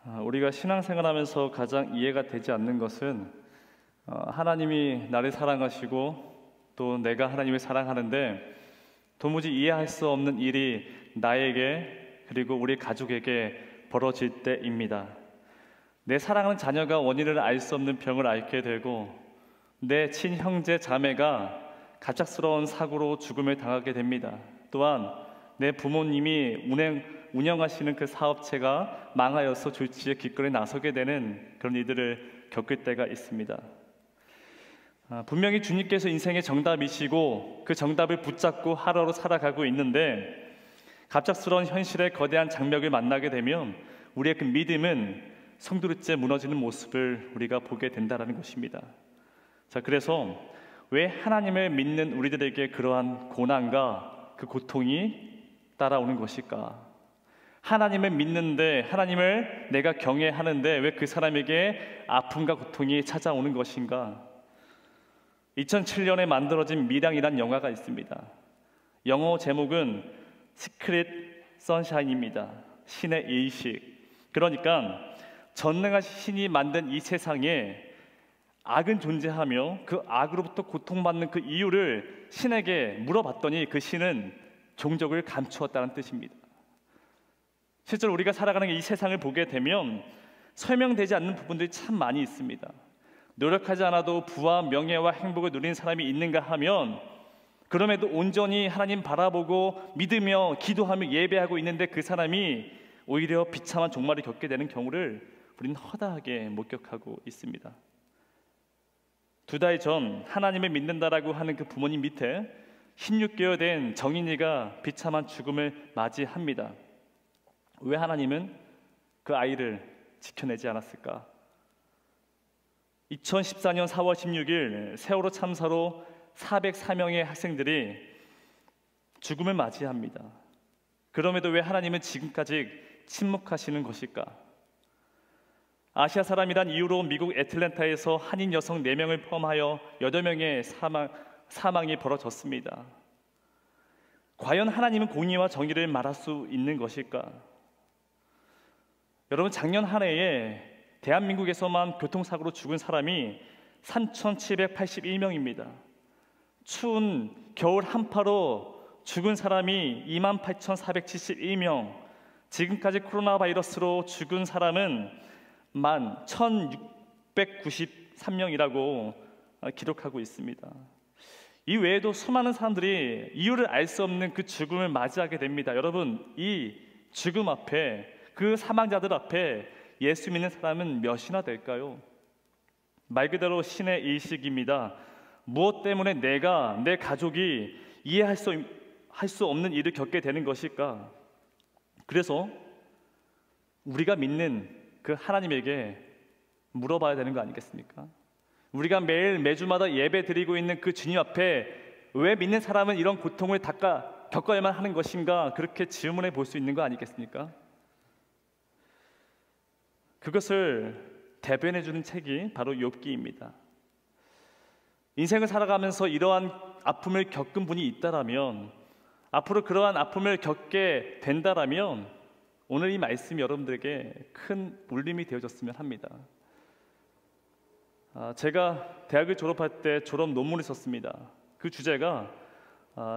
우리가 신앙생활하면서 가장 이해가 되지 않는 것은 하나님이 나를 사랑하시고 또 내가 하나님을 사랑하는데 도무지 이해할 수 없는 일이 나에게 그리고 우리 가족에게 벌어질 때입니다. 내 사랑하는 자녀가 원인을 알 수 없는 병을 앓게 되고 내 친형제 자매가 갑작스러운 사고로 죽음을 당하게 됩니다. 또한 내 부모님이 운영하시는 그 사업체가 망하여서 졸지에 기꺼이 나서게 되는 그런 일들을 겪을 때가 있습니다. 분명히 주님께서 인생의 정답이시고 그 정답을 붙잡고 하루하루 살아가고 있는데 갑작스러운 현실의 거대한 장벽을 만나게 되면 우리의 그 믿음은 송두리째 무너지는 모습을 우리가 보게 된다는 것입니다. 그래서 왜 하나님을 믿는 우리들에게 그러한 고난과 그 고통이 따라오는 것일까? 하나님을 믿는데 하나님을 내가 경외하는데 왜 그 사람에게 아픔과 고통이 찾아오는 것인가? 2007년에 만들어진 미량이란 영화가 있습니다. 영어 제목은 시크릿 선샤인입니다. 신의 의식. 그러니까 전능하신 신이 만든 이 세상에 악은 존재하며 그 악으로부터 고통받는 그 이유를 신에게 물어봤더니 그 신은 종족을 감추었다는 뜻입니다. 실제로 우리가 살아가는 이 세상을 보게 되면 설명되지 않는 부분들이 참 많이 있습니다. 노력하지 않아도 부와 명예와 행복을 누리는 사람이 있는가 하면 그럼에도 온전히 하나님 바라보고 믿으며 기도하며 예배하고 있는데 그 사람이 오히려 비참한 종말을 겪게 되는 경우를 우리는 허다하게 목격하고 있습니다. 2달 전 하나님을 믿는다라고 하는 그 부모님 밑에 16개월 된 정인이가 비참한 죽음을 맞이합니다. 왜 하나님은 그 아이를 지켜내지 않았을까? 2014년 4월 16일 세월호 참사로 404명의 학생들이 죽음을 맞이합니다. 그럼에도 왜 하나님은 지금까지 침묵하시는 것일까? 아시아 사람이란 이유로 미국 애틀랜타에서 한인 여성 4명을 포함하여 8명의 사망이 벌어졌습니다. 과연 하나님은 공의와 정의를 말할 수 있는 것일까? 여러분, 작년 한 해에 대한민국에서만 교통사고로 죽은 사람이 3,781명입니다. 추운 겨울 한파로 죽은 사람이 28,471명, 지금까지 코로나 바이러스로 죽은 사람은 11,693명이라고 기록하고 있습니다. 이 외에도 수많은 사람들이 이유를 알 수 없는 그 죽음을 맞이하게 됩니다. 여러분, 이 죽음 앞에, 그 사망자들 앞에 예수 믿는 사람은 몇이나 될까요? 말 그대로 신의 일식입니다. 무엇 때문에 내가, 내 가족이 이해할 수 없는 일을 겪게 되는 것일까? 그래서 우리가 믿는 그 하나님에게 물어봐야 되는 거 아니겠습니까? 우리가 매주마다 예배 드리고 있는 그 주님 앞에 왜 믿는 사람은 이런 고통을 겪어야만 하는 것인가? 그렇게 질문해 볼 수 있는 거 아니겠습니까? 그것을 대변해 주는 책이 바로 욥기입니다. 인생을 살아가면서 이러한 아픔을 겪은 분이 있다라면, 앞으로 그러한 아픔을 겪게 된다라면 오늘 이 말씀이 여러분들에게 큰 울림이 되어졌으면 합니다. 제가 대학을 졸업할 때 졸업 논문을 썼습니다. 그 주제가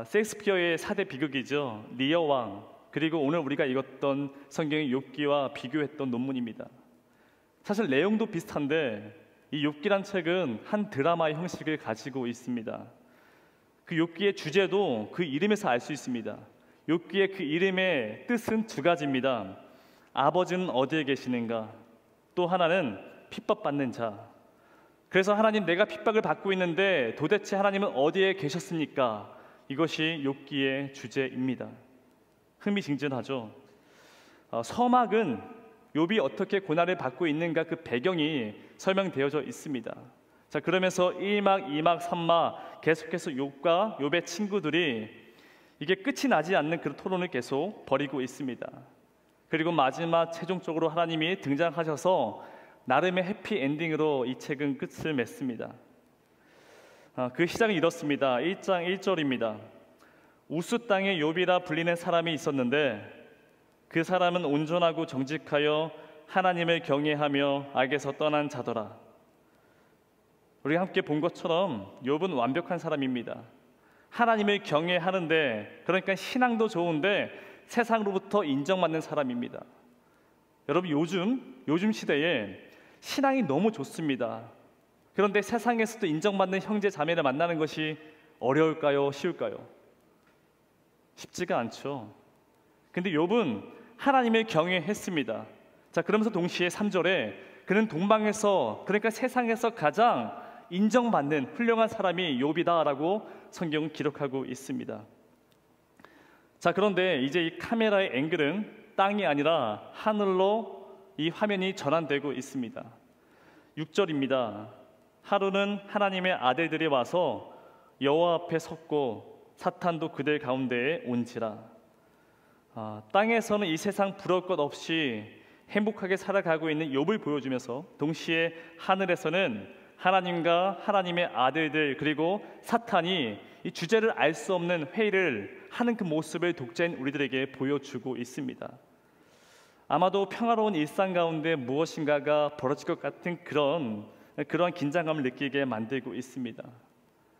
셰익스피어의 4대 비극이죠. 리어 왕, 그리고 오늘 우리가 읽었던 성경의 욥기와 비교했던 논문입니다. 사실 내용도 비슷한데 이 욥기란 책은 한 드라마의 형식을 가지고 있습니다. 그 욥기의 주제도 그 이름에서 알 수 있습니다. 욥기의 그 이름의 뜻은 2가지입니다. 아버지는 어디에 계시는가? 또 하나는 핍박받는 자. 그래서 하나님, 내가 핍박을 받고 있는데 도대체 하나님은 어디에 계셨습니까? 이것이 욥기의 주제입니다. 흥미진진하죠. 서막은 욥이 어떻게 고난을 받고 있는가 그 배경이 설명되어져 있습니다. 그러면서 1막, 2막, 3막 계속해서 욥과 욥의 친구들이 이게 끝이 나지 않는 그런 토론을 계속 벌이고 있습니다. 그리고 마지막 최종적으로 하나님이 등장하셔서 나름의 해피엔딩으로 이 책은 끝을 맺습니다. 그 시작은 이렇습니다. 1장 1절입니다. 우스 땅에 욥이라 불리는 사람이 있었는데 그 사람은 온전하고 정직하여 하나님을 경외하며 악에서 떠난 자더라. 우리 함께 본 것처럼 욥은 완벽한 사람입니다. 하나님을 경외하는데, 그러니까 신앙도 좋은데 세상으로부터 인정받는 사람입니다. 여러분, 요즘 시대에 신앙이 너무 좋습니다. 그런데 세상에서도 인정받는 형제 자매를 만나는 것이 어려울까요? 쉬울까요? 쉽지가 않죠. 근데 욥은 하나님을 경외했습니다. 자, 그러면서 동시에 3절에 그는 동방에서, 그러니까 세상에서 가장 인정받는 훌륭한 사람이 욥이다라고 성경은 기록하고 있습니다. 자, 그런데 이제 이 카메라의 앵글은 땅이 아니라 하늘로 이 화면이 전환되고 있습니다. 6절입니다. 하루는 하나님의 아들들이 와서 여호와 앞에 섰고 사탄도 그들 가운데에 온지라. 땅에서는 이 세상 부러울 것 없이 행복하게 살아가고 있는 욥을 보여주면서 동시에 하늘에서는 하나님과 하나님의 아들들 그리고 사탄이 이 주제를 알 수 없는 회의를 하는 그 모습을 독자인 우리들에게 보여주고 있습니다. 아마도 평화로운 일상 가운데 무엇인가가 벌어질 것 같은 그런 긴장감을 느끼게 만들고 있습니다.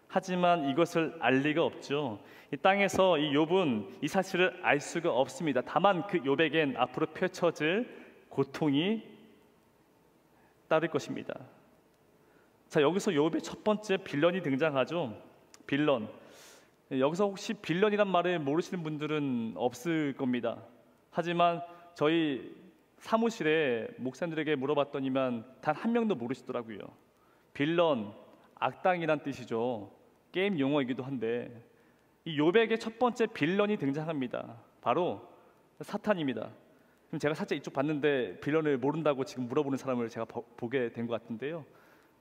하지만 이것을 알 리가 없죠. 이 땅에서 이 욥은 이 사실을 알 수가 없습니다. 다만 그 욥에겐 앞으로 펼쳐질 고통이 따를 것입니다. 자, 여기서 욥의 첫 번째 빌런이 등장하죠. 빌런. 여기서 혹시 빌런이란 말을 모르시는 분들은 없을 겁니다. 하지만 저희 사무실에 목사님들에게 물어봤더니만 단 한 명도 모르시더라고요. 빌런, 악당이란 뜻이죠. 게임 용어이기도 한데 이 욥에게 첫 번째 빌런이 등장합니다. 바로 사탄입니다. 그럼 제가 살짝 이쪽 봤는데 빌런을 모른다고 지금 물어보는 사람을 제가 보게 된 것 같은데요.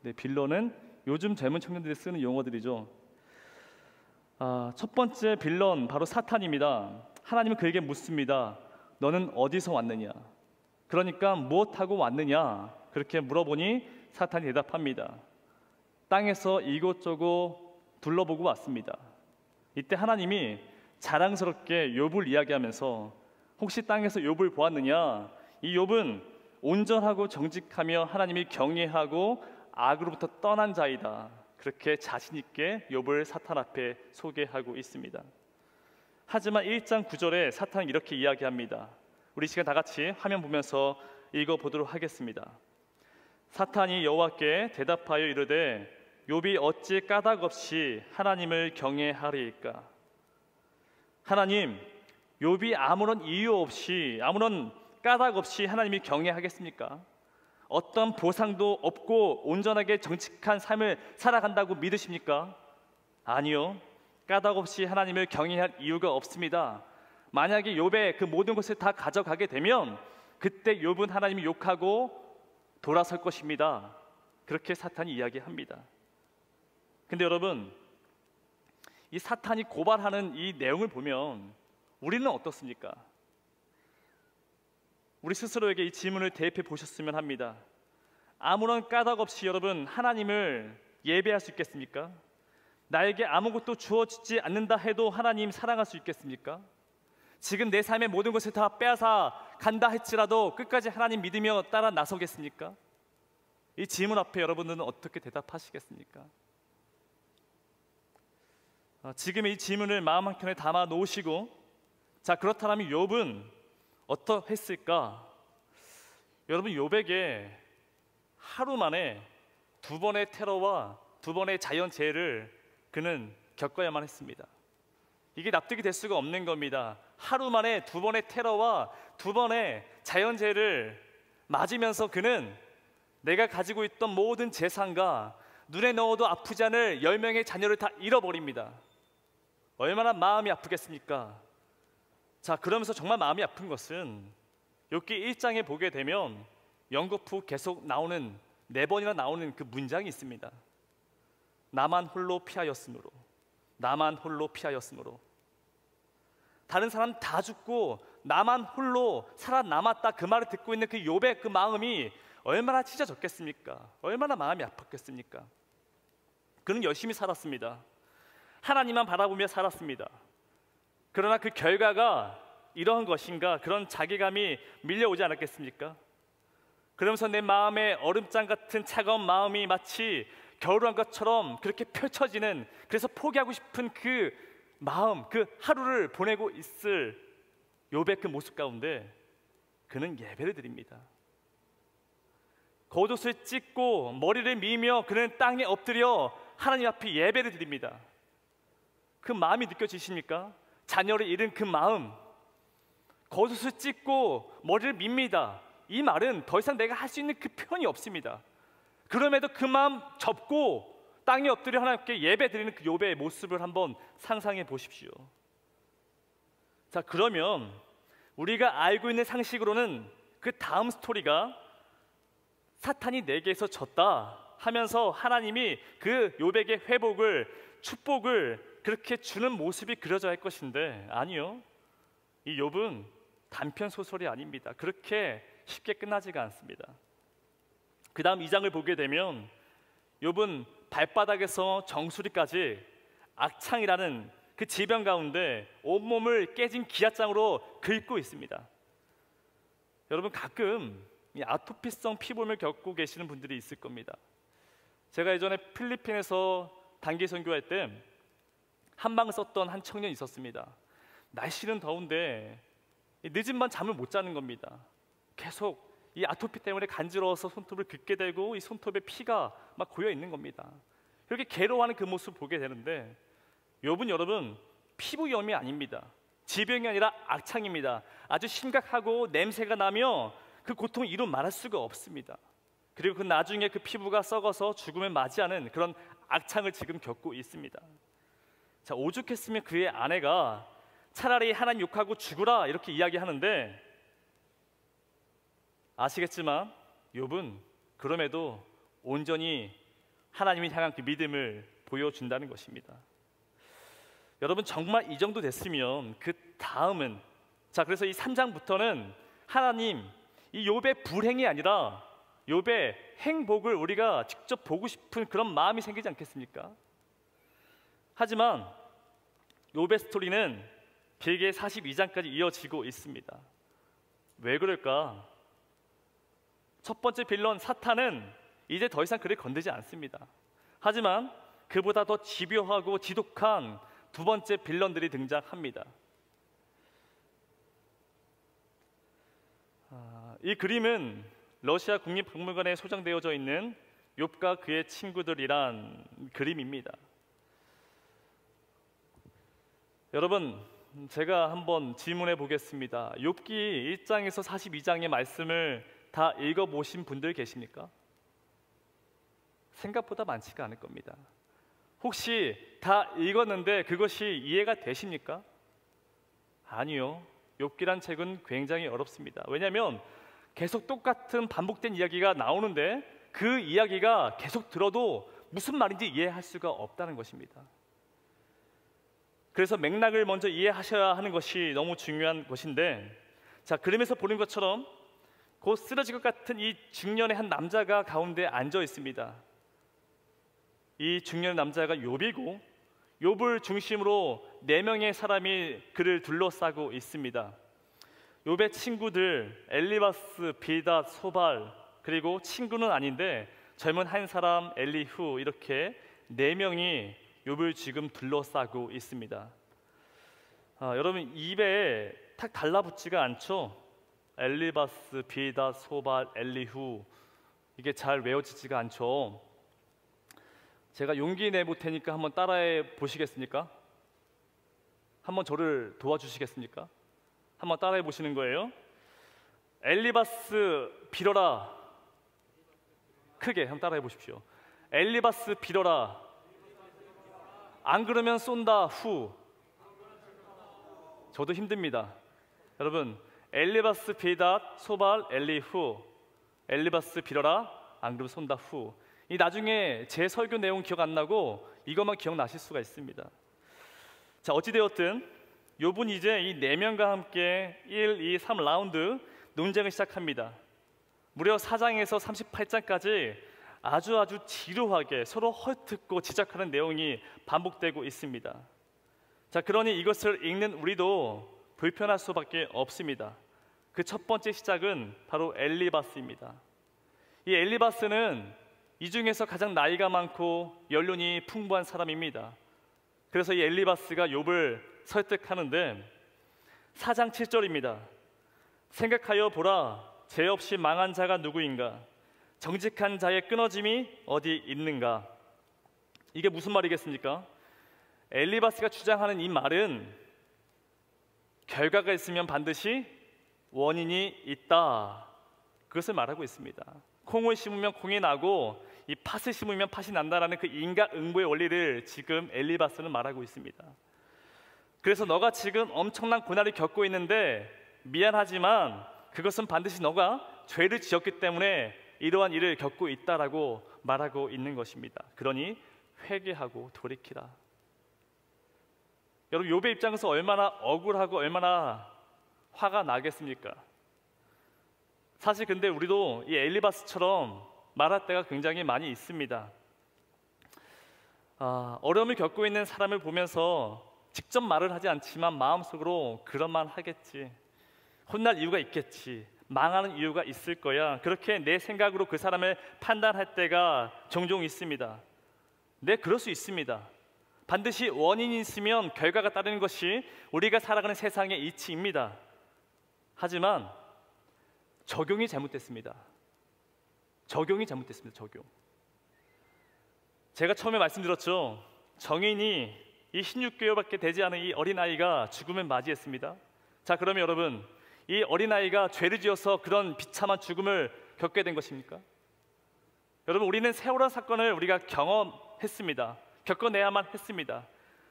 네, 빌런은 요즘 젊은 청년들이 쓰는 용어들이죠. 첫 번째 빌런 바로 사탄입니다. 하나님은 그에게 묻습니다. 너는 어디서 왔느냐? 그러니까 무엇하고 왔느냐? 그렇게 물어보니 사탄이 대답합니다. 땅에서 이곳저곳 둘러보고 왔습니다. 이때 하나님이 자랑스럽게 욥을 이야기하면서 혹시 땅에서 욥을 보았느냐? 이 욥은 온전하고 정직하며 하나님이 경외하고 악으로부터 떠난 자이다. 그렇게 자신 있게 욥을 사탄 앞에 소개하고 있습니다. 하지만 1장 9절에 사탄은 이렇게 이야기합니다. 우리 시간 다 같이 화면 보면서 읽어보도록 하겠습니다. 사탄이 여호와께 대답하여 이르되 욥이 어찌 까닭 없이 하나님을 경외하리이까? 하나님, 욥이 아무런 이유 없이 아무런 까닭 없이 하나님을 경외하겠습니까? 어떤 보상도 없고 온전하게 정직한 삶을 살아간다고 믿으십니까? 아니요. 까닭 없이 하나님을 경외할 이유가 없습니다. 만약에 욥의 그 모든 것을 다 가져가게 되면 그때 욥은 하나님을 욕하고 돌아설 것입니다. 그렇게 사탄이 이야기합니다. 근데 여러분, 이 사탄이 고발하는 이 내용을 보면 우리는 어떻습니까? 우리 스스로에게 이 질문을 대입해 보셨으면 합니다. 아무런 까닭 없이 여러분 하나님을 예배할 수 있겠습니까? 나에게 아무것도 주어지지 않는다 해도 하나님 사랑할 수 있겠습니까? 지금 내 삶의 모든 것을 다 빼앗아 간다 할지라도 끝까지 하나님 믿으며 따라 나서겠습니까? 이 질문 앞에 여러분들은 어떻게 대답하시겠습니까? 지금 이 질문을 마음 한켠에 담아 놓으시고, 자, 그렇다면 욥은 어떠했을까? 여러분, 욥에게 하루 만에 2번의 테러와 2번의 자연재해를 그는 겪어야만 했습니다. 이게 납득이 될 수가 없는 겁니다. 하루 만에 2번의 테러와 2번의 자연재해를 맞으면서 그는 내가 가지고 있던 모든 재산과 눈에 넣어도 아프지 않을 10명의 자녀를 다 잃어버립니다. 얼마나 마음이 아프겠습니까? 자, 그러면서 정말 마음이 아픈 것은 욥기 1장에 보게 되면 연거푸 계속 나오는 4번이나 나오는 그 문장이 있습니다. 나만 홀로 피하였으므로, 나만 홀로 피하였으므로. 다른 사람 다 죽고 나만 홀로 살아남았다, 그 말을 듣고 있는 그 욥의 그 마음이 얼마나 찢어졌겠습니까? 얼마나 마음이 아팠겠습니까? 그는 열심히 살았습니다. 하나님만 바라보며 살았습니다. 그러나 그 결과가 이러한 것인가, 그런 자괴감이 밀려오지 않았겠습니까? 그러면서 내 마음에 얼음장 같은 차가운 마음이 마치 겨울한 것처럼 그렇게 펼쳐지는, 그래서 포기하고 싶은 그 마음, 그 하루를 보내고 있을 욥의 그 모습 가운데 그는 예배를 드립니다. 겉옷을 찢고 머리를 미며 그는 땅에 엎드려 하나님 앞에 예배를 드립니다. 그 마음이 느껴지십니까? 자녀를 잃은 그 마음, 겉옷을 찢고 머리를 밉니다. 이 말은 더 이상 내가 할 수 있는 그 표현이 없습니다. 그럼에도 그 마음 접고 땅에 엎드려 하나님께 예배 드리는 그 욥의 모습을 한번 상상해 보십시오. 자, 그러면 우리가 알고 있는 상식으로는 그 다음 스토리가 사탄이 내게서 졌다 하면서 하나님이 그 욥에게 회복을, 축복을 그렇게 주는 모습이 그려져 할 것인데, 아니요, 이 욥은 단편 소설이 아닙니다. 그렇게 쉽게 끝나지가 않습니다. 그 다음 2장을 보게 되면 욥은 발바닥에서 정수리까지 악창이라는 그 질병 가운데 온몸을 깨진 기아장으로 긁고 있습니다. 여러분, 가끔 이 아토피성 피부염을 겪고 계시는 분들이 있을 겁니다. 제가 예전에 필리핀에서 단기 선교할 때 한방 썼던 한 청년이 있었습니다. 날씨는 더운데 늦은 밤 잠을 못 자는 겁니다. 계속 이 아토피 때문에 간지러워서 손톱을 긁게 되고 이 손톱에 피가 막 고여 있는 겁니다. 이렇게 괴로워하는 그 모습을 보게 되는데, 욥은 여러분 피부염이 아닙니다. 질병이 아니라 악창입니다. 아주 심각하고 냄새가 나며 그 고통을 이루 말할 수가 없습니다. 그리고 그 나중에 그 피부가 썩어서 죽음을 맞이하는 그런 악창을 지금 겪고 있습니다. 자, 오죽했으면 그의 아내가 차라리 하나님 욕하고 죽으라 이렇게 이야기하는데, 아시겠지만 욥은 그럼에도 온전히 하나님을 향한 그 믿음을 보여준다는 것입니다. 여러분, 정말 이 정도 됐으면 그 다음은, 자, 그래서 이 3장부터는 하나님, 이 욥의 불행이 아니라 욥의 행복을 우리가 직접 보고 싶은 그런 마음이 생기지 않겠습니까? 하지만 욥의 스토리는 길게 42장까지 이어지고 있습니다. 왜 그럴까? 첫 번째 빌런 사탄은 이제 더 이상 그를 건드지 않습니다. 하지만 그보다 더 집요하고 지독한 두 번째 빌런들이 등장합니다. 이 그림은 러시아 국립박물관에 소장되어져 있는 욥과 그의 친구들이란 그림입니다. 여러분, 제가 한번 질문해 보겠습니다. 욥기 1장에서 42장의 말씀을 다 읽어보신 분들 계십니까? 생각보다 많지가 않을 겁니다. 혹시 다 읽었는데 그것이 이해가 되십니까? 아니요. 욥기란 책은 굉장히 어렵습니다. 왜냐하면 계속 똑같은 반복된 이야기가 나오는데 그 이야기가 계속 들어도 무슨 말인지 이해할 수가 없다는 것입니다. 그래서 맥락을 먼저 이해하셔야 하는 것이 너무 중요한 것인데, 자, 그림에서 보는 것처럼 곧 쓰러질 것 같은 이 중년의 한 남자가 가운데 앉아 있습니다. 이 중년 남자가 욥이고, 욥을 중심으로 4명의 사람이 그를 둘러싸고 있습니다. 욥의 친구들 엘리바스, 빌닷, 소발, 그리고 친구는 아닌데 젊은 한 사람 엘리후, 이렇게 4명이 욥을 지금 둘러싸고 있습니다. 여러분, 입에 탁 달라붙지가 않죠? 엘리바스, 빌닷, 소발, 엘리후, 이게 잘 외워지지가 않죠? 제가 용기 내볼 테니까 한번 따라해 보시겠습니까? 한번 저를 도와주시겠습니까? 한번 따라해 보시는 거예요. 엘리바스 빌어라. 크게 한번 따라해 보십시오. 엘리바스 빌어라. 안 그러면 쏜다. 후. 저도 힘듭니다. 여러분, 엘리바스 빌닷, 소발, 엘리후. 엘리바스 빌어라. 안 그러면 쏜다. 후. 이 나중에 제 설교 내용 기억 안 나고 이것만 기억나실 수가 있습니다. 자, 어찌되었든 욥은 이제 이 4명과 함께 1, 2, 3라운드 논쟁을 시작합니다. 무려 4장에서 38장까지 아주 지루하게 서로 헐뜯고 지적하는 내용이 반복되고 있습니다. 자, 그러니 이것을 읽는 우리도 불편할 수밖에 없습니다. 그 첫 번째 시작은 바로 엘리바스입니다. 이 엘리바스는 이 중에서 가장 나이가 많고 연륜이 풍부한 사람입니다. 그래서 이 엘리바스가 욥을 설득하는데 4장 7절입니다. 생각하여 보라, 죄 없이 망한 자가 누구인가? 정직한 자의 끊어짐이 어디 있는가? 이게 무슨 말이겠습니까? 엘리바스가 주장하는 이 말은 결과가 있으면 반드시 원인이 있다, 그것을 말하고 있습니다. 콩을 심으면 콩이 나고 이 팥을 심으면 팥이 난다라는 그 인과응보의 원리를 지금 엘리바스는 말하고 있습니다. 그래서 너가 지금 엄청난 고난을 겪고 있는데 미안하지만 그것은 반드시 너가 죄를 지었기 때문에 이러한 일을 겪고 있다라고 말하고 있는 것입니다. 그러니 회개하고 돌이키라. 여러분, 욥의 입장에서 얼마나 억울하고 얼마나 화가 나겠습니까? 사실 근데 우리도 이 엘리바스처럼 말할 때가 굉장히 많이 있습니다. 어려움을 겪고 있는 사람을 보면서 직접 말을 하지 않지만 마음속으로 그런 말 하겠지, 혼날 이유가 있겠지, 망하는 이유가 있을 거야, 그렇게 내 생각으로 그 사람을 판단할 때가 종종 있습니다. 네, 그럴 수 있습니다. 반드시 원인이 있으면 결과가 따르는 것이 우리가 살아가는 세상의 이치입니다. 하지만 적용이 잘못됐습니다. 적용이 잘못됐습니다. 적용. 제가 처음에 말씀드렸죠. 정인이 이 16개월밖에 되지 않은 이 어린아이가 죽음을 맞이했습니다. 자, 그러면 여러분, 이 어린아이가 죄를 지어서 그런 비참한 죽음을 겪게 된 것입니까? 여러분, 우리는 세월호 사건을 우리가 경험했습니다. 겪어내야만 했습니다.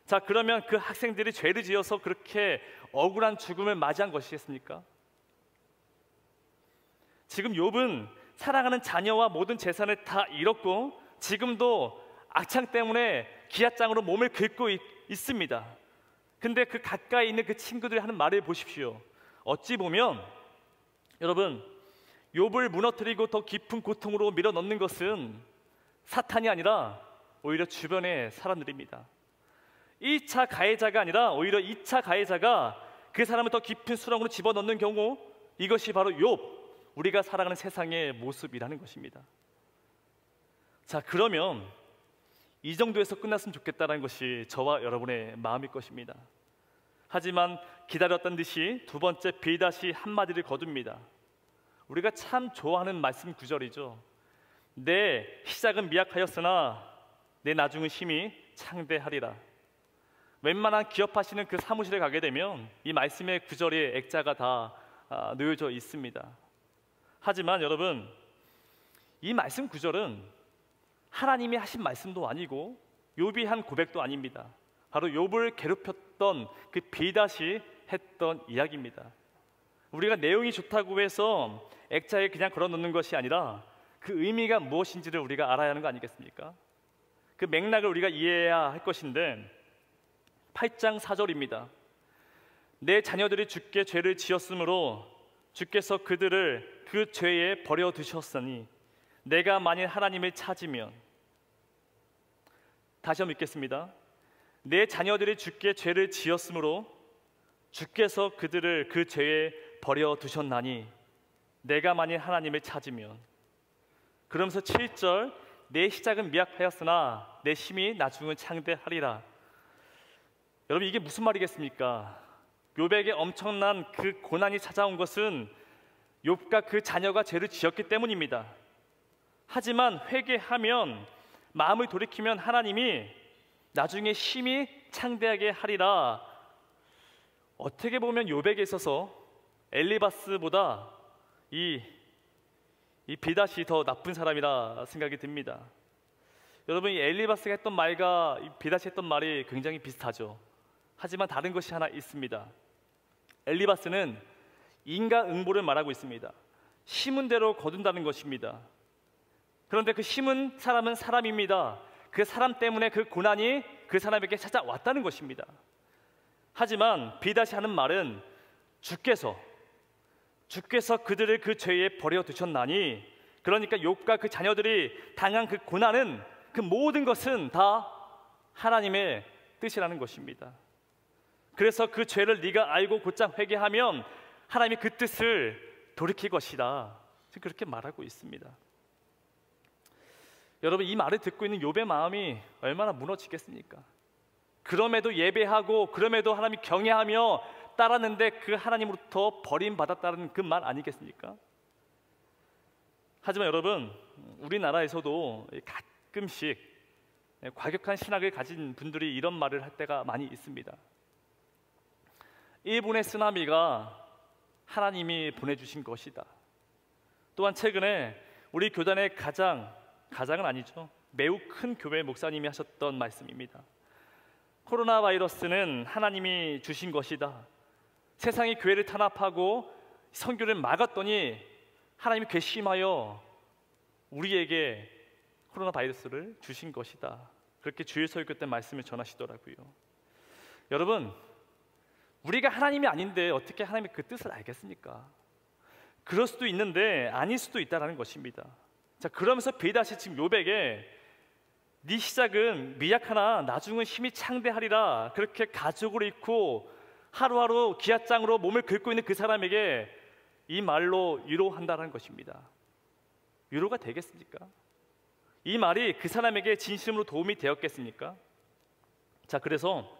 자, 그러면 그 학생들이 죄를 지어서 그렇게 억울한 죽음을 맞이한 것이겠습니까? 지금 욥은 사랑하는 자녀와 모든 재산을 다 잃었고 지금도 악창 때문에 기아장으로 몸을 긁고 있습니다. 근데 그 가까이 있는 그 친구들이 하는 말을 보십시오. 어찌 보면 여러분, 욥을 무너뜨리고 더 깊은 고통으로 밀어넣는 것은 사탄이 아니라 오히려 주변의 사람들입니다. 1차 가해자가 아니라 오히려 2차 가해자가 그 사람을 더 깊은 수렁으로 집어넣는 경우, 이것이 바로 욥, 우리가 살아가는 세상의 모습이라는 것입니다. 자, 그러면 이 정도에서 끝났으면 좋겠다는 것이 저와 여러분의 마음일 것입니다. 하지만 기다렸던 듯이 두 번째 빌닷이 한마디를 거둡니다. 우리가 참 좋아하는 말씀 구절이죠. 내 시작은 미약하였으나 내 나중은 심히 창대하리라. 웬만한 기업하시는 그 사무실에 가게 되면 이 말씀의 구절에 액자가 다 놓여져 있습니다. 하지만 여러분, 이 말씀 구절은 하나님이 하신 말씀도 아니고 욥이 한 고백도 아닙니다. 바로 욥을 괴롭혔던 그 빌닷이 했던 이야기입니다. 우리가 내용이 좋다고 해서 액자에 그냥 걸어놓는 것이 아니라 그 의미가 무엇인지를 우리가 알아야 하는 거 아니겠습니까? 그 맥락을 우리가 이해해야 할 것인데 8장 4절입니다. 내 자녀들이 주께 죄를 지었으므로 주께서 그들을 그 죄에 버려두셨으니 내가 만일 하나님을 찾으면, 다시 한번 읽겠습니다. 내 자녀들이 주께 죄를 지었으므로 주께서 그들을 그 죄에 버려두셨나니 내가 만일 하나님을 찾으면. 그러면서 7절, 내 시작은 미약하였으나 내 심히 나중은 창대하리라. 여러분, 이게 무슨 말이겠습니까? 욥에게 엄청난 그 고난이 찾아온 것은 욥과 그 자녀가 죄를 지었기 때문입니다. 하지만 회개하면, 마음을 돌이키면 하나님이 나중에 심히 창대하게 하리라. 어떻게 보면 욥에게 있어서 엘리바스보다 이 빌닷이 더 나쁜 사람이라 생각이 듭니다. 여러분, 이 엘리바스가 했던 말과 이 빌닷이 했던 말이 굉장히 비슷하죠. 하지만 다른 것이 하나 있습니다. 엘리바스는 인과응보를 말하고 있습니다. 심은 대로 거둔다는 것입니다. 그런데 그 심은 사람은 사람입니다. 그 사람 때문에 그 고난이 그 사람에게 찾아왔다는 것입니다. 하지만 빌닷이 하는 말은 주께서 그들을 그 죄에 버려두셨나니, 그러니까 욥과 그 자녀들이 당한 그 고난은, 그 모든 것은 다 하나님의 뜻이라는 것입니다. 그래서 그 죄를 네가 알고 곧장 회개하면 하나님이 그 뜻을 돌이킬 것이다, 그렇게 말하고 있습니다. 여러분, 이 말을 듣고 있는 욥의 마음이 얼마나 무너지겠습니까? 그럼에도 예배하고 그럼에도 하나님 경외하며 따랐는데 그 하나님으로부터 버림받았다는 그 말 아니겠습니까? 하지만 여러분, 우리나라에서도 가끔씩 과격한 신학을 가진 분들이 이런 말을 할 때가 많이 있습니다. 일본의 쓰나미가 하나님이 보내주신 것이다. 또한 최근에 우리 교단의 가장은 아니죠, 매우 큰 교회 목사님이 하셨던 말씀입니다. 코로나 바이러스는 하나님이 주신 것이다. 세상이 교회를 탄압하고 선교를 막았더니 하나님이 괘씸하여 우리에게 코로나 바이러스를 주신 것이다. 그렇게 주일 설교 때 말씀을 전하시더라고요. 여러분, 우리가 하나님이 아닌데 어떻게 하나님의 그 뜻을 알겠습니까? 그럴 수도 있는데 아닐 수도 있다는 것입니다. 자, 그러면서 빌닷이 지금 욥에게 네 시작은 미약하나 나중은 힘이 창대하리라, 그렇게 가죽을 입고 하루하루 기앗장으로 몸을 긁고 있는 그 사람에게 이 말로 위로한다는 것입니다. 위로가 되겠습니까? 이 말이 그 사람에게 진심으로 도움이 되었겠습니까? 자, 그래서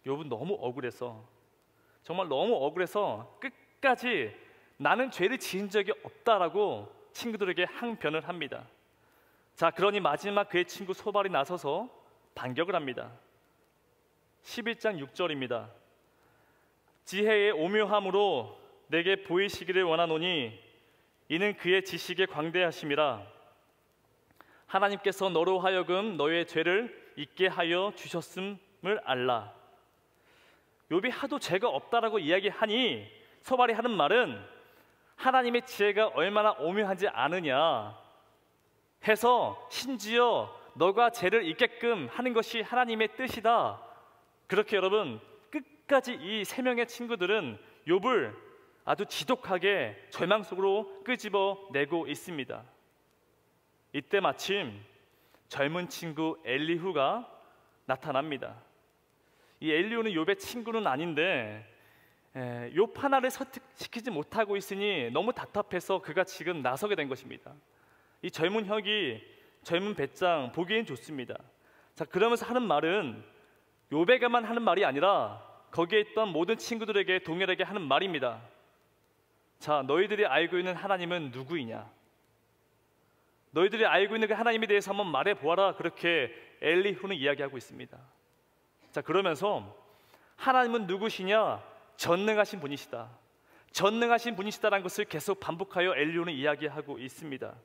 욥은 너무 억울해서, 정말 너무 억울해서 끝까지 나는 죄를 지은 적이 없다라고 친구들에게 항변을 합니다. 자, 그러니 마지막 그의 친구 소발이 나서서 반격을 합니다. 11장 6절입니다. 지혜의 오묘함으로 내게 보이시기를 원하노니 이는 그의 지식의 광대하심이라. 하나님께서 너로 하여금 너의 죄를 잊게 하여 주셨음을 알라. 욥이 하도 죄가 없다라고 이야기하니 소발이 하는 말은 하나님의 지혜가 얼마나 오묘하지 않으냐 해서 심지어 너가 죄를 잊게끔 하는 것이 하나님의 뜻이다. 그렇게 여러분, 끝까지 이 세 명의 친구들은 욥을 아주 지독하게 절망 속으로 끄집어내고 있습니다. 이때 마침 젊은 친구 엘리후가 나타납니다. 이 엘리후는 욥의 친구는 아닌데 욥 하나를 설득시키지 못하고 있으니 너무 답답해서 그가 지금 나서게 된 것입니다. 이 젊은 혁이, 젊은 배짱 보기엔 좋습니다. 자, 그러면서 하는 말은 욥에게만 하는 말이 아니라 거기에 있던 모든 친구들에게, 동일하게 하는 말입니다. 자, 너희들이 알고 있는 하나님은 누구이냐? 너희들이 알고 있는 그 하나님에 대해서 한번 말해보아라. 그렇게 엘리후는 이야기하고 있습니다. 자, 그러면서 하나님은 누구시냐? 전능하신 분이시다. 전능하신 분이시다라는 것을 계속 반복하여 엘리후는 이야기하고 있습니다.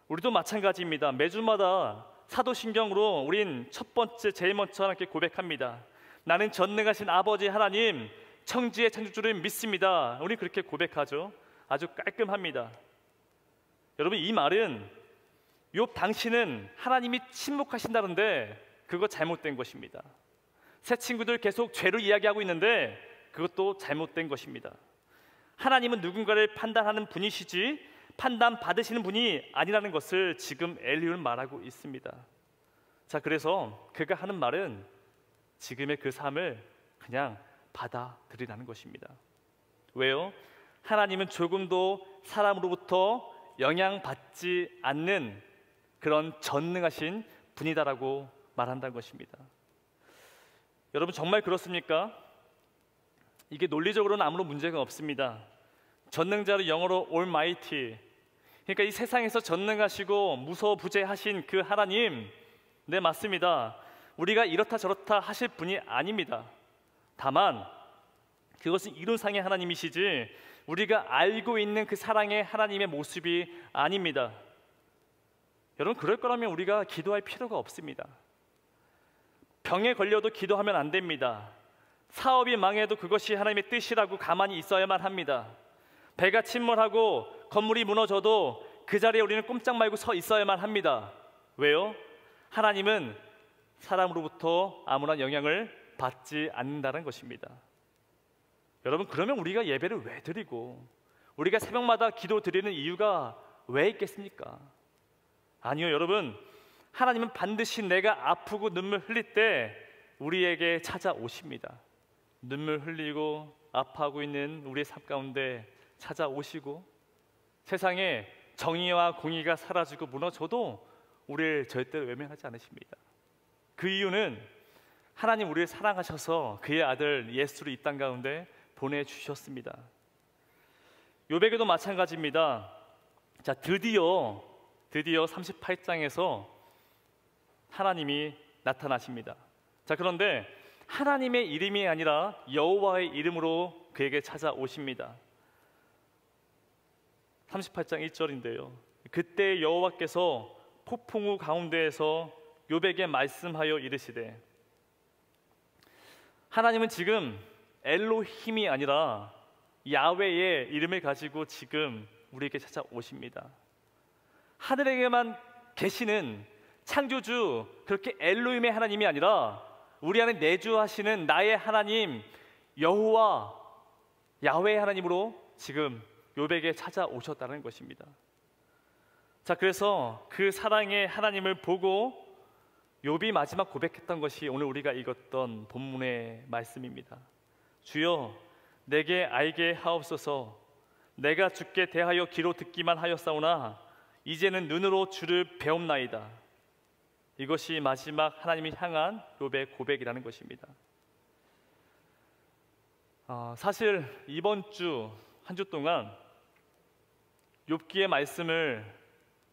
우리도 마찬가지입니다. 매주마다 사도신경으로 우린 첫 번째, 제일 먼저 하나님께 고백합니다. 나는 전능하신 아버지 하나님, 천지의 창조주를 믿습니다. 우리 그렇게 고백하죠. 아주 깔끔합니다. 여러분, 이 말은 욥 당신은 하나님이 침묵하신다는데 그거 잘못된 것입니다. 새 친구들 계속 죄를 이야기하고 있는데 그것도 잘못된 것입니다. 하나님은 누군가를 판단하는 분이시지 판단 받으시는 분이 아니라는 것을 지금 엘리후는 말하고 있습니다. 자, 그래서 그가 하는 말은 지금의 그 삶을 그냥 받아들이라는 것입니다. 왜요? 하나님은 조금도 사람으로부터 영향받지 않는 그런 전능하신 분이다라고 말한다는 것입니다. 여러분, 정말 그렇습니까? 이게 논리적으로는 아무런 문제가 없습니다. 전능자로 영어로 Almighty, 그러니까 이 세상에서 전능하시고 무소부재하신 그 하나님, 네, 맞습니다. 우리가 이렇다 저렇다 하실 분이 아닙니다. 다만 그것은 이론상의 하나님이시지 우리가 알고 있는 그 사랑의 하나님의 모습이 아닙니다. 여러분, 그럴 거라면 우리가 기도할 필요가 없습니다. 병에 걸려도 기도하면 안 됩니다. 사업이 망해도 그것이 하나님의 뜻이라고 가만히 있어야만 합니다. 배가 침몰하고 건물이 무너져도 그 자리에 우리는 꼼짝 말고 서 있어야만 합니다. 왜요? 하나님은 사람으로부터 아무런 영향을 받지 않는다는 것입니다. 여러분, 그러면 우리가 예배를 왜 드리고 우리가 새벽마다 기도 드리는 이유가 왜 있겠습니까? 아니요, 여러분, 하나님은 반드시 내가 아프고 눈물 흘릴 때 우리에게 찾아오십니다. 눈물 흘리고 아파하고 있는 우리의 삶 가운데 찾아오시고 세상에 정의와 공의가 사라지고 무너져도 우리를 절대로 외면하지 않으십니다. 그 이유는 하나님 우리를 사랑하셔서 그의 아들 예수를 이 땅 가운데 보내주셨습니다. 욥에게도 마찬가지입니다. 자, 드디어 38장에서 하나님이 나타나십니다. 자, 그런데 하나님의 이름이 아니라 여호와의 이름으로 그에게 찾아오십니다. 38장 1절인데요. 그때 여호와께서 폭풍우 가운데에서 욥에게 말씀하여 이르시되, 하나님은 지금 엘로힘이 아니라 야훼의 이름을 가지고 지금 우리에게 찾아오십니다. 하늘에게만 계시는 창조주, 그렇게 엘로힘의 하나님이 아니라 우리 안에 내주하시는 나의 하나님 여호와 야훼의 하나님으로 지금 욥에게 찾아오셨다는 것입니다. 자, 그래서 그 사랑의 하나님을 보고 욥이 마지막 고백했던 것이 오늘 우리가 읽었던 본문의 말씀입니다. 주여 내게 알게 하옵소서. 내가 주께 대하여 귀로 듣기만 하였사오나 이제는 눈으로 주를 배움나이다. 이것이 마지막 하나님이 향한 욥의 고백이라는 것입니다. 사실 이번 주 한 주 동안 욥기의 말씀을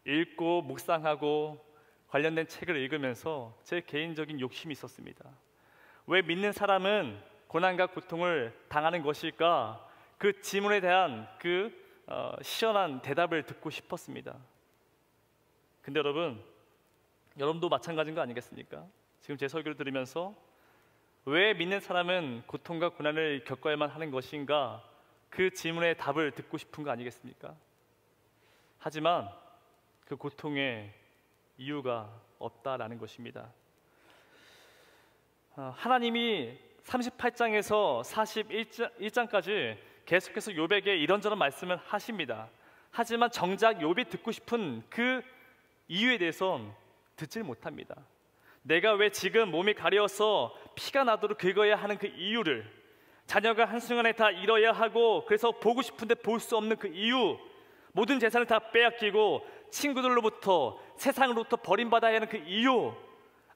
읽고 묵상하고 관련된 책을 읽으면서 제 개인적인 욕심이 있었습니다. 왜 믿는 사람은 고난과 고통을 당하는 것일까? 그 질문에 대한 시원한 대답을 듣고 싶었습니다. 근데 여러분도 마찬가지인 거 아니겠습니까? 지금 제 설교를 들으면서 왜 믿는 사람은 고통과 고난을 겪어야만 하는 것인가? 그 질문에 답을 듣고 싶은 거 아니겠습니까? 하지만 그 고통의 이유가 없다라는 것입니다. 하나님이 38장에서 41장까지 계속해서 욥에게 이런저런 말씀을 하십니다. 하지만 정작 욥이 듣고 싶은 그 이유에 대해서는 듣질 못합니다. 내가 왜 지금 몸이 가려워서 피가 나도록 긁어야 하는 그 이유를, 자녀가 한순간에 다 잃어야 하고 그래서 보고 싶은데 볼 수 없는 그 이유, 모든 재산을 다 빼앗기고 친구들로부터 세상으로부터 버림받아야 하는 그 이유,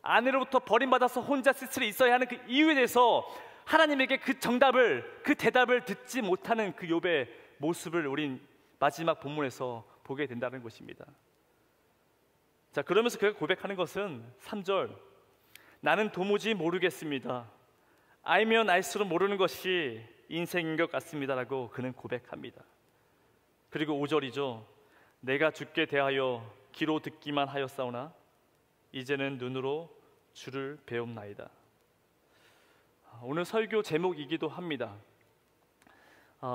아내로부터 버림받아서 혼자 스스로 있어야 하는 그 이유에 대해서 하나님에게 그 정답을, 그 대답을 듣지 못하는 그 욥의 모습을 우린 마지막 본문에서 보게 된다는 것입니다. 자, 그러면서 그가 고백하는 것은 3절, 나는 도무지 모르겠습니다. 알면 알수록 모르는 것이 인생인 것 같습니다라고 그는 고백합니다. 그리고 5절이죠. 내가 주께 대하여 귀로 듣기만 하였사오나 이제는 눈으로 주를 배움나이다. 오늘 설교 제목이기도 합니다.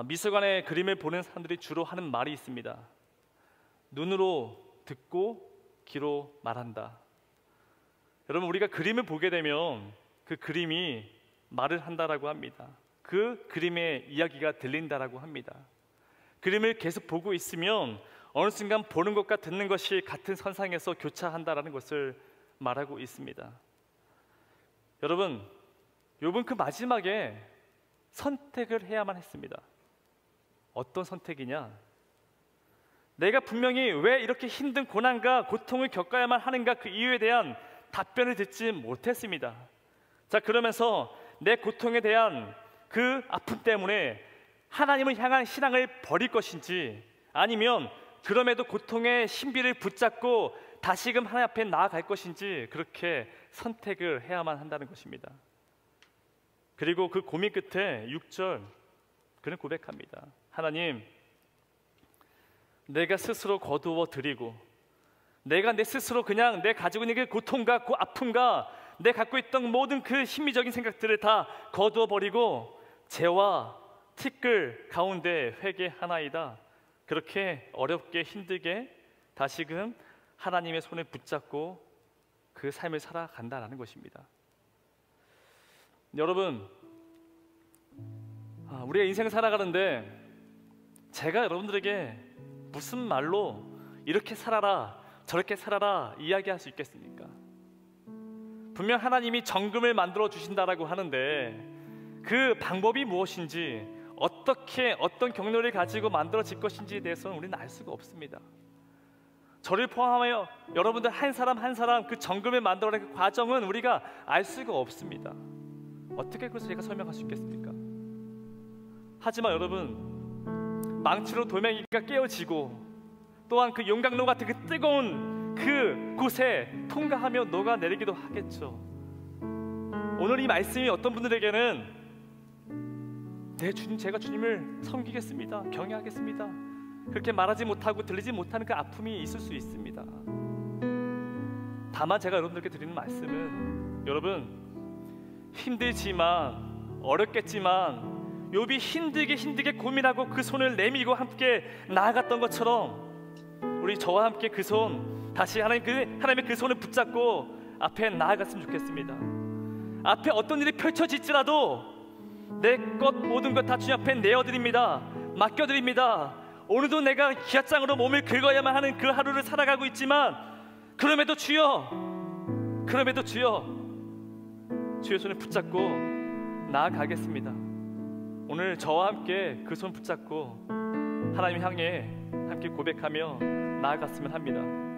미술관의 그림을 보는 사람들이 주로 하는 말이 있습니다. 눈으로 듣고 귀로 말한다. 여러분, 우리가 그림을 보게 되면 그 그림이 말을 한다라고 합니다. 그 그림의 이야기가 들린다라고 합니다. 그림을 계속 보고 있으면 어느 순간 보는 것과 듣는 것이 같은 선상에서 교차한다라는 것을 말하고 있습니다. 여러분, 욥은 그 마지막에 선택을 해야만 했습니다. 어떤 선택이냐? 내가 분명히 왜 이렇게 힘든 고난과 고통을 겪어야만 하는가, 그 이유에 대한 답변을 듣지 못했습니다. 자, 그러면서 내 고통에 대한 그 아픔 때문에 하나님을 향한 신앙을 버릴 것인지, 아니면 그럼에도 고통의 신비를 붙잡고 다시금 하나님 앞에 나아갈 것인지, 그렇게 선택을 해야만 한다는 것입니다. 그리고 그 고민 끝에 6절 그는 고백합니다. 하나님, 내가 스스로 거두어 드리고 내가 내 스스로 그냥 내 가지고 있는 그 고통과 그 아픔과 내 갖고 있던 모든 그 심리적인 생각들을 다 거두어 버리고 죄와 티끌 가운데 회개하나이다. 그렇게 어렵게 힘들게 다시금 하나님의 손을 붙잡고 그 삶을 살아간다는 것입니다. 여러분, 우리가 인생을 살아가는데 제가 여러분들에게 무슨 말로 이렇게 살아라 저렇게 살아라 이야기할 수 있겠습니까? 분명 하나님이 정금을 만들어 주신다라고 하는데 그 방법이 무엇인지, 어떻게 어떤 경로를 가지고 만들어질 것인지에 대해서는 우리는 알 수가 없습니다. 저를 포함하여 여러분들 한 사람 한 사람 그 정금을 만들어내는 그 과정은 우리가 알 수가 없습니다. 어떻게 그것을 제가 설명할 수 있겠습니까? 하지만 여러분, 망치로 돌멩이가 깨어지고 또한 그 용광로 같은 그 뜨거운 그 곳에 통과하며 녹아내리기도 하겠죠. 오늘 이 말씀이 어떤 분들에게는 네 주님, 제가 주님을 섬기겠습니다, 경외하겠습니다, 그렇게 말하지 못하고 들리지 못하는 그 아픔이 있을 수 있습니다. 다만 제가 여러분들께 드리는 말씀은, 여러분 힘들지만 어렵겠지만 욥이 힘들게 고민하고 그 손을 내밀고 함께 나아갔던 것처럼 우리 저와 함께 그 손 다시 하나님의 그 손을 붙잡고 앞에 나아갔으면 좋겠습니다. 앞에 어떤 일이 펼쳐질지라도 내 것 모든 것 다 주님 앞에 내어드립니다, 맡겨드립니다. 오늘도 내가 기아장으로 몸을 긁어야만 하는 그 하루를 살아가고 있지만 그럼에도 주여 주의 손을 붙잡고 나아가겠습니다. 오늘 저와 함께 그 손 붙잡고 하나님 향해 함께 고백하며 나아갔으면 합니다.